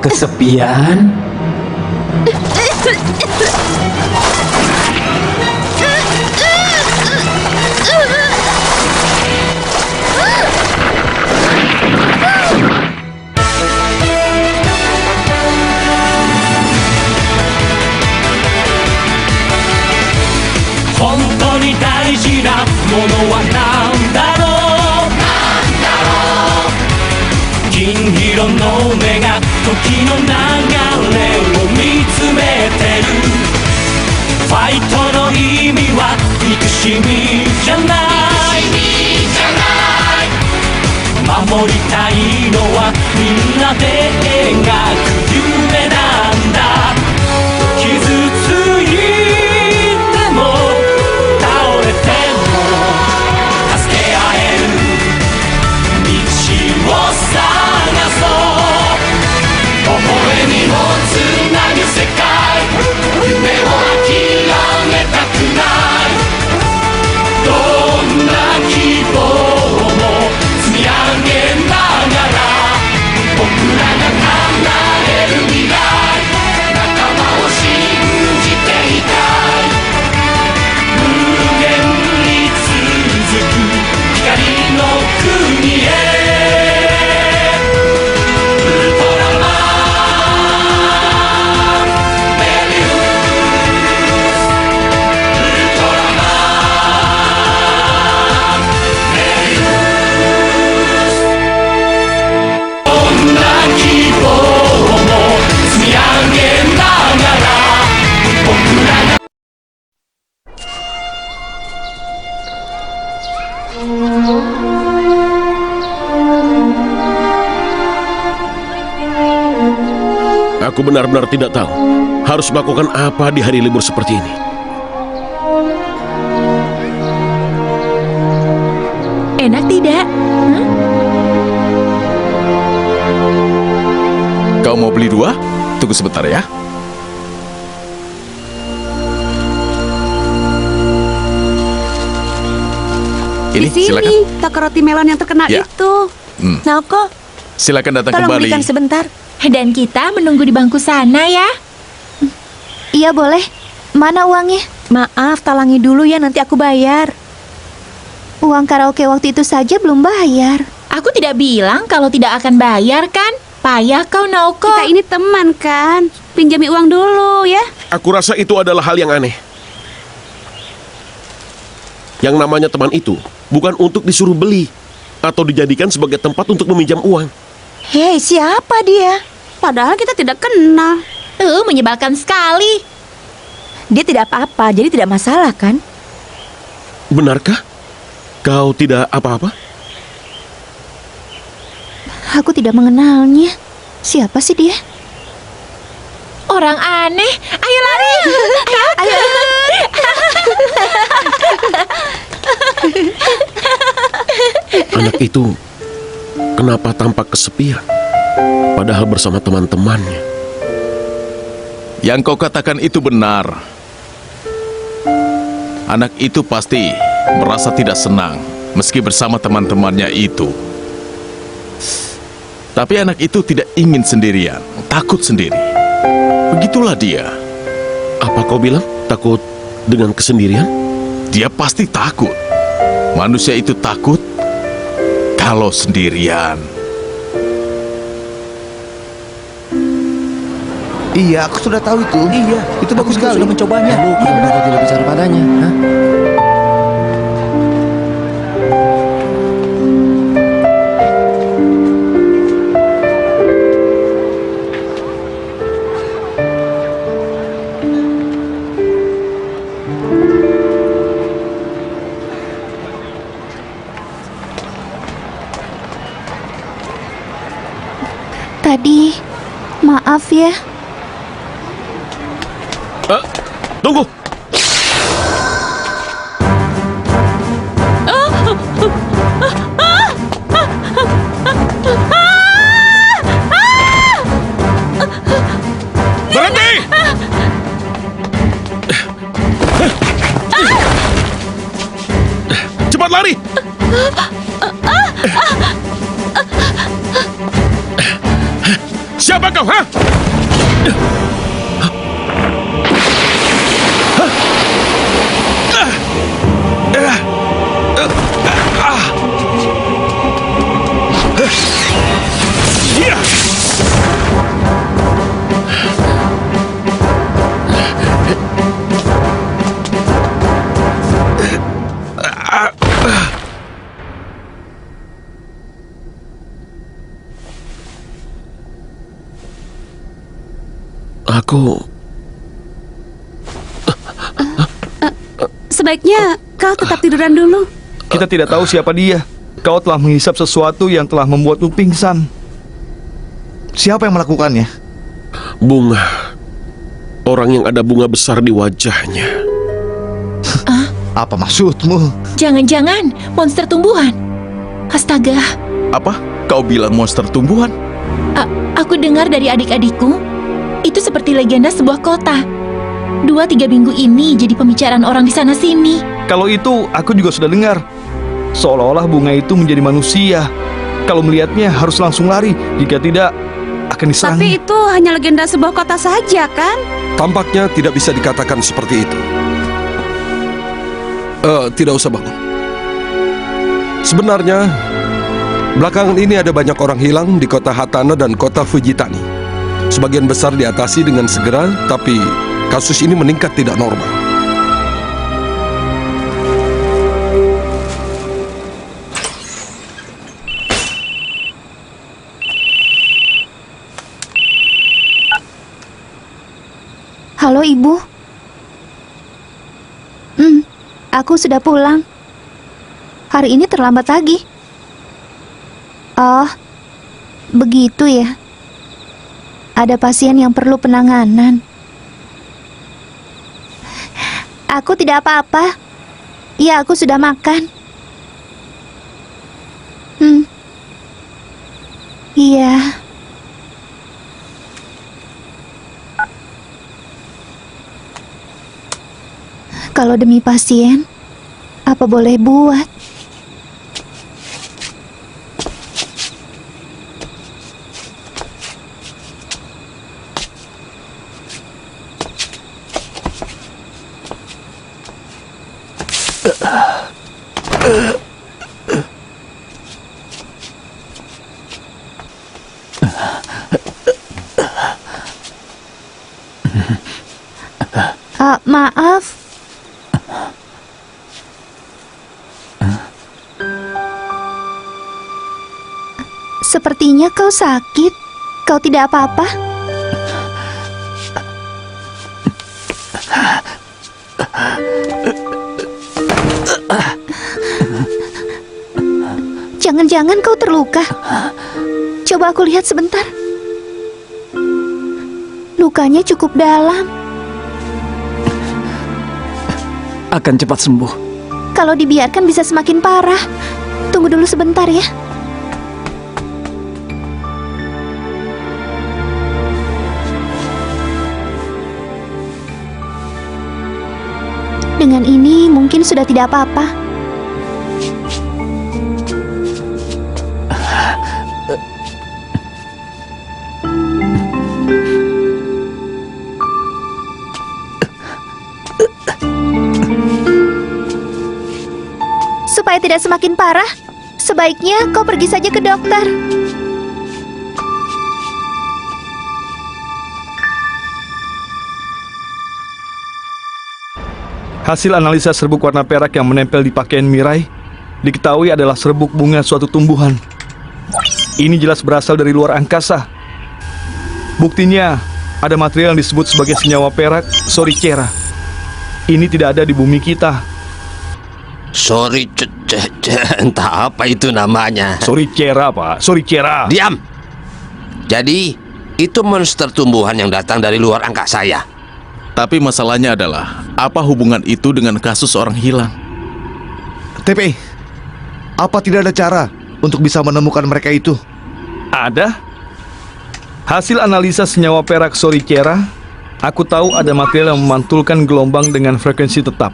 kesepian? Aku benar-benar tidak tahu harus melakukan apa di hari libur seperti ini. Enak tidak? Kau mau beli 2? Tunggu sebentar ya. Ini, Di sini, silakan. toko roti melon yang terkenal Ya. itu. Naoko, Silakan datang tolong kembali. belikan sebentar. Dan kita menunggu di bangku sana ya. Iya boleh. Mana uangnya? Maaf, talangi dulu ya, nanti aku bayar. Uang karaoke waktu itu saja belum bayar. Aku tidak bilang kalau tidak akan bayar kan? Payah kau, Naoko. Kita ini teman kan? Pinjami uang dulu ya. Aku rasa itu adalah hal yang aneh. Yang namanya teman itu bukan untuk disuruh beli atau dijadikan sebagai tempat untuk meminjam uang. Hei, siapa dia? Padahal kita tidak kenal. Menyebalkan sekali. Dia tidak apa-apa, jadi tidak masalah kan? Benarkah? Kau tidak apa-apa? Aku tidak mengenalnya. Siapa sih dia? Orang aneh. Ayo lari. Ayo. Anak itu kenapa tampak kesepian? Padahal bersama teman-temannya. Yang kau katakan itu benar. Anak itu pasti merasa tidak senang meski bersama teman-temannya itu. Tapi anak itu tidak ingin sendirian, takut sendiri. Begitulah dia. Apa kau bilang? Takut dengan kesendirian? Dia pasti takut. Manusia itu takut kalau sendirian. Iya, aku sudah tahu itu. Iya, itu bagus sekali. Sudah mencobanya. Lalu kenapa kau tidak bicara padanya? Hah? Tadi, maaf ya. Tunggu! Berhenti! Cepat lari! Siapa kau, ha? Aku... Sebaiknya kau tetap tiduran dulu. Kita tidak tahu siapa dia. Kau telah menghisap sesuatu yang telah membuatmu pingsan. Siapa yang melakukannya? Bunga. Orang yang ada bunga besar di wajahnya. Apa maksudmu? Jangan-jangan monster tumbuhan. Astaga, Apa? Kau bilang monster tumbuhan? aku dengar dari adik-adikku, itu seperti legenda sebuah kota. 2-3 minggu ini jadi pembicaraan orang di sana-sini. Kalau itu, aku juga sudah dengar. Seolah-olah bunga itu menjadi manusia. Kalau melihatnya harus langsung lari. Jika tidak, akan diserang. Tapi itu hanya legenda sebuah kota saja, kan? Tampaknya tidak bisa dikatakan seperti itu. Tidak usah bangun. Sebenarnya, belakangan ini ada banyak orang hilang di kota Hatana dan kota Fujitani. Sebagian besar diatasi dengan segera, tapi kasus ini meningkat tidak normal. Halo Ibu. Aku sudah pulang. Hari ini terlambat lagi. Oh, begitu ya. Ada pasien yang perlu penanganan. Aku tidak apa-apa. Ya, aku sudah makan. Iya. Kalau demi pasien, apa boleh buat? Maaf. Sepertinya kau sakit. Kau tidak apa-apa? Jangan-jangan kau terluka. Coba aku lihat sebentar. Lukanya cukup dalam. Akan cepat sembuh. Kalau dibiarkan bisa semakin parah. Tunggu dulu sebentar ya. Dengan ini mungkin sudah tidak apa-apa. Supaya tidak semakin parah, sebaiknya kau pergi saja ke dokter. Hasil analisa serbuk warna perak yang menempel di pakaian Mirai diketahui adalah serbuk bunga suatu tumbuhan. Ini jelas berasal dari luar angkasa. Buktinya, ada material yang disebut sebagai senyawa perak, Soricera. Ini tidak ada di bumi kita. Entah apa itu namanya. Soricera, Pak. Soricera. Diam. Jadi, itu monster tumbuhan yang datang dari luar angkasa ya? Tapi masalahnya adalah, apa hubungan itu dengan kasus orang hilang? TP, apa tidak ada cara untuk bisa menemukan mereka itu? Ada. Hasil analisa senyawa perak Soricera, aku tahu ada material yang memantulkan gelombang dengan frekuensi tetap.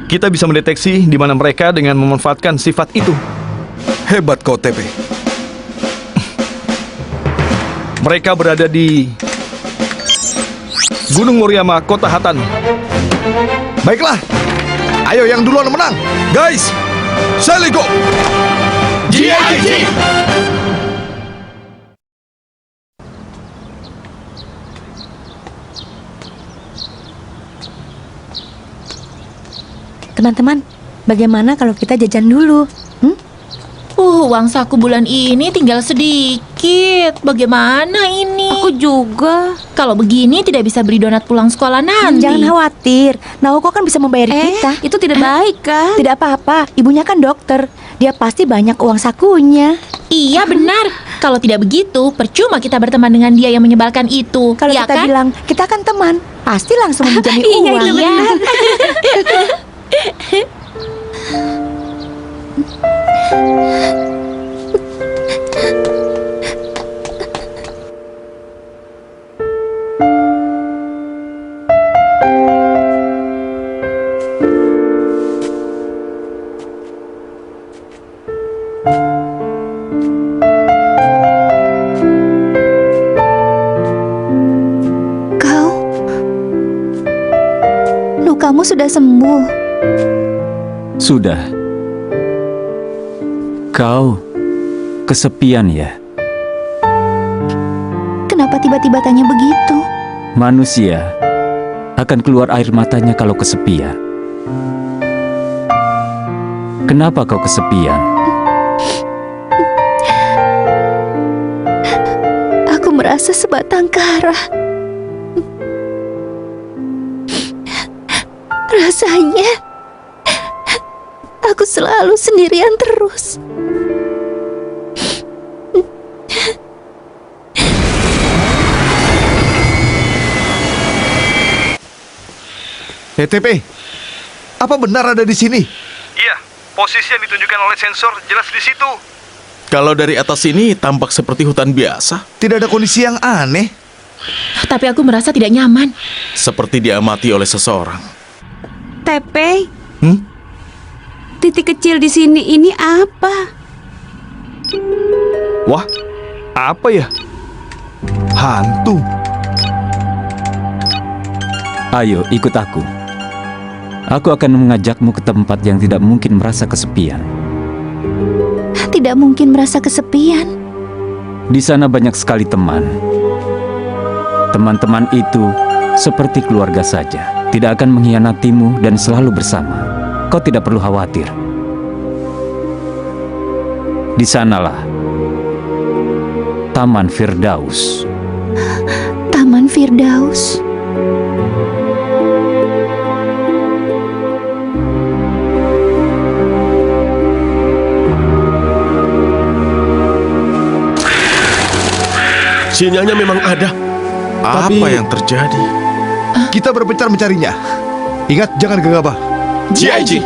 Kita bisa mendeteksi di mana mereka dengan memanfaatkan sifat itu. Hebat kau, TP. Mereka berada di Gunung Moriyama, Kota Hatano. Baiklah, ayo yang duluan menang. Guys, Seligo! GIG! Teman-teman, bagaimana kalau kita jajan dulu? Uang saku bulan ini tinggal sedikit. Bagaimana ini? Aku juga. Kalau begini tidak bisa beli donat pulang sekolah nanti. Jangan khawatir, Naoko kan bisa membayari kita. Itu tidak baik kan? Tidak apa-apa, ibunya kan dokter. Dia pasti banyak uang sakunya. Iya benar. Kalau tidak begitu, percuma kita berteman dengan dia yang menyebalkan itu. Kalau ya kita kan? bilang kita kan teman, pasti langsung meminjami Iya, uang. itu benar. Lukamu sudah sembuh. Sudah. Kau kesepian ya? Kenapa tiba-tiba tanya begitu? Manusia akan keluar air matanya kalau kesepian. Kenapa kau kesepian? Aku merasa sebatang kara. Rasanya aku selalu sendirian terus. TP, apa benar ada di sini? Iya, posisi yang ditunjukkan oleh sensor jelas di situ. Kalau dari atas ini tampak seperti hutan biasa, Tidak ada kondisi yang aneh. Tapi aku merasa tidak nyaman. seperti diamati oleh seseorang. Tepe, Hmm? titik kecil di sini ini apa? Wah, apa ya? Hantu. Ayo ikut aku. Aku akan mengajakmu ke tempat yang tidak mungkin merasa kesepian. Tidak mungkin merasa kesepian. Di sana banyak sekali teman. Teman-teman itu seperti keluarga saja, tidak akan mengkhianatimu dan selalu bersama. Kau tidak perlu khawatir. Di sanalah Taman Firdaus. Taman Firdaus. Sinyalnya memang ada. Apa Tapi- yang terjadi? Kita berpencar mencarinya. Ingat, jangan gegabah. GIG!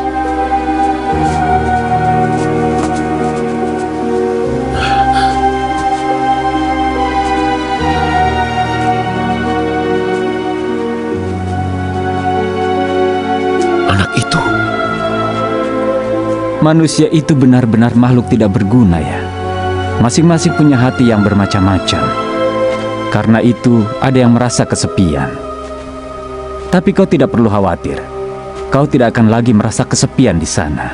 Anak itu. Manusia itu benar-benar makhluk tidak berguna ya. Masing-masing punya hati yang bermacam-macam. Karena itu ada yang merasa kesepian. Tapi kau tidak perlu khawatir. Kau tidak akan lagi merasa kesepian di sana.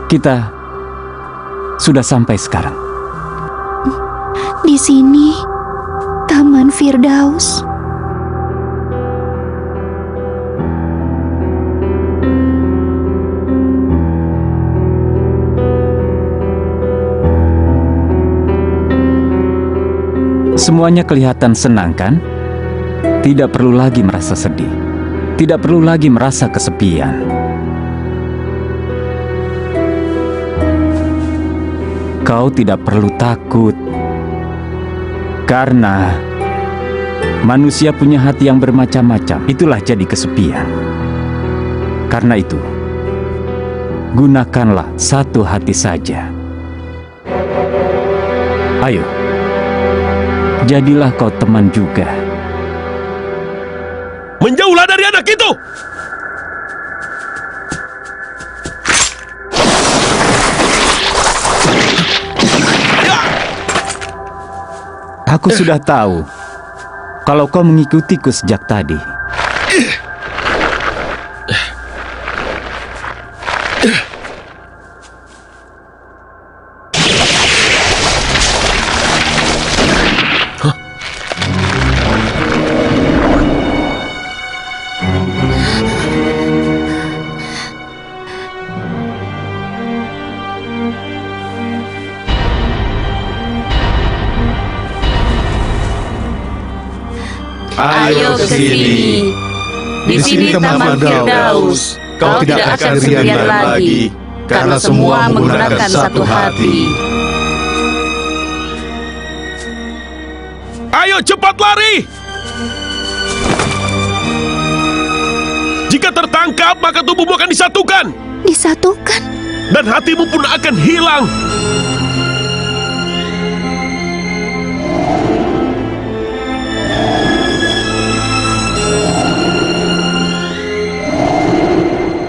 Kita sudah sampai sekarang. Di sini, Taman Firdaus. Semuanya kelihatan senang kan? Tidak perlu lagi merasa sedih. Tidak perlu lagi merasa kesepian. Kau tidak perlu takut. Karena manusia punya hati yang bermacam-macam. Itulah jadi kesepian. Karena itu, gunakanlah satu hati saja. Ayo. Jadilah kau teman juga. Menjauhlah dari anak itu! Aku sudah tahu kalau kau mengikutiku sejak tadi. Ayo ke sini. Di sini Taman Firdaus. Kau tidak akan sendirian lagi, karena semua menggunakan satu hati. Ayo cepat lari! Jika tertangkap, maka tubuhmu akan disatukan. Disatukan? Dan hatimu pun akan hilang.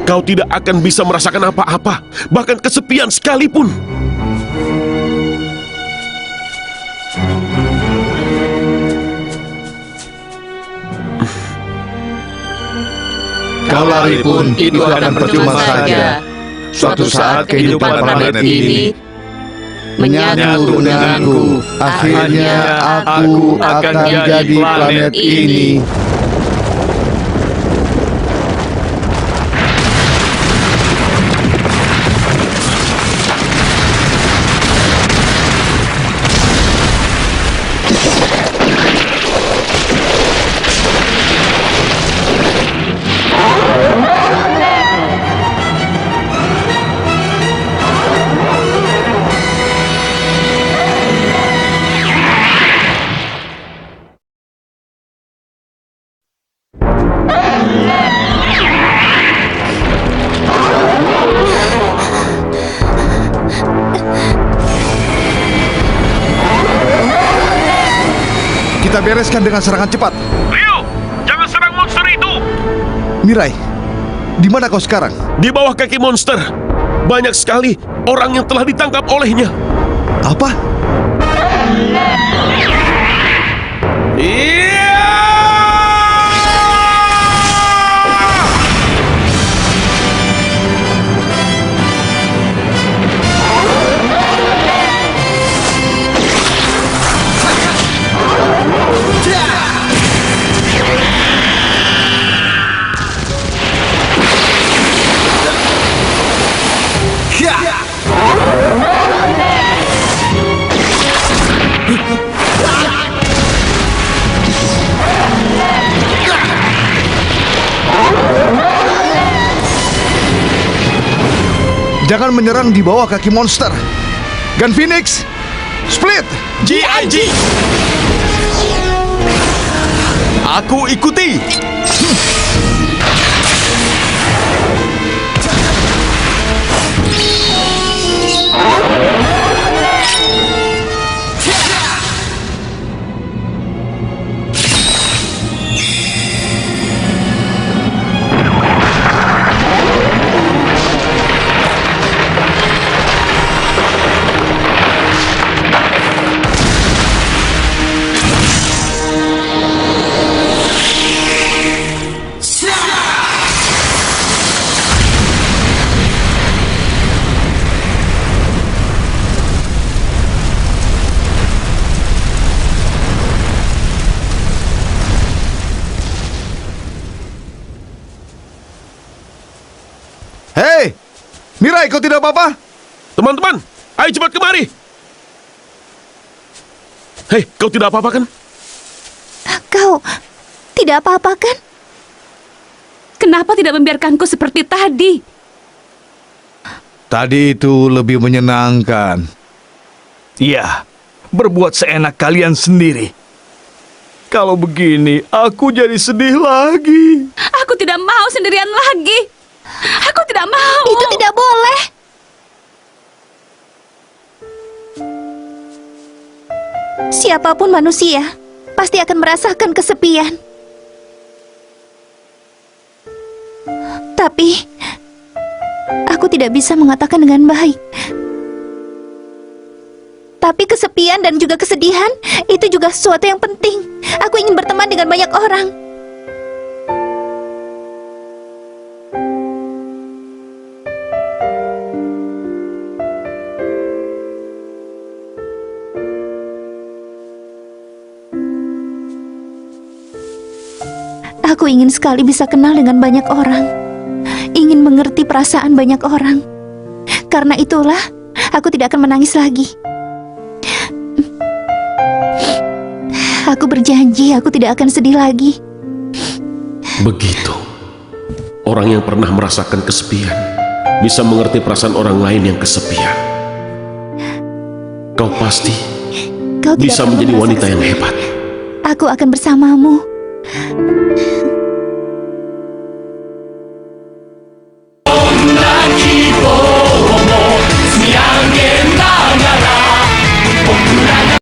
Kau tidak akan bisa merasakan apa-apa, bahkan kesepian sekalipun. Kau lari pun itu akan percuma saja. Suatu saat kehidupan planet ini menyatu denganku. Akhirnya aku akan jadi planet ini. Kita bereskan dengan serangan cepat. Rio, jangan serang monster itu. Mirai, di mana kau sekarang? Di bawah kaki monster, banyak sekali orang yang telah ditangkap olehnya. Apa? Iya! Jangan menyerang di bawah kaki monster. Gun Phoenix, split! G.I.G. Aku ikuti. Hei, Mirai, kau tidak apa-apa? Teman-teman, ayo cepat kemari. Hei, kau tidak apa-apa kan? Kau tidak apa-apa kan? Kenapa tidak membiarkanku seperti tadi? Tadi itu lebih menyenangkan. Ya, berbuat seenak kalian sendiri. Kalau begini, aku jadi sedih lagi. Aku tidak mau sendirian lagi. Aku tidak mau. Itu tidak boleh. Siapapun manusia pasti akan merasakan kesepian. Tapi aku tidak bisa mengatakan dengan baik. Tapi kesepian dan juga kesedihan itu juga sesuatu yang penting. Aku ingin berteman dengan banyak orang. Aku ingin sekali bisa kenal dengan banyak orang. Ingin mengerti perasaan banyak orang. Karena itulah, aku tidak akan menangis lagi. Aku berjanji aku tidak akan sedih lagi. Begitu. Orang yang pernah merasakan kesepian bisa mengerti perasaan orang lain yang kesepian. Kau pasti Kau tidak bisa perlu menjadi merasa wanita yang kesepian. hebat. Aku akan bersamamu.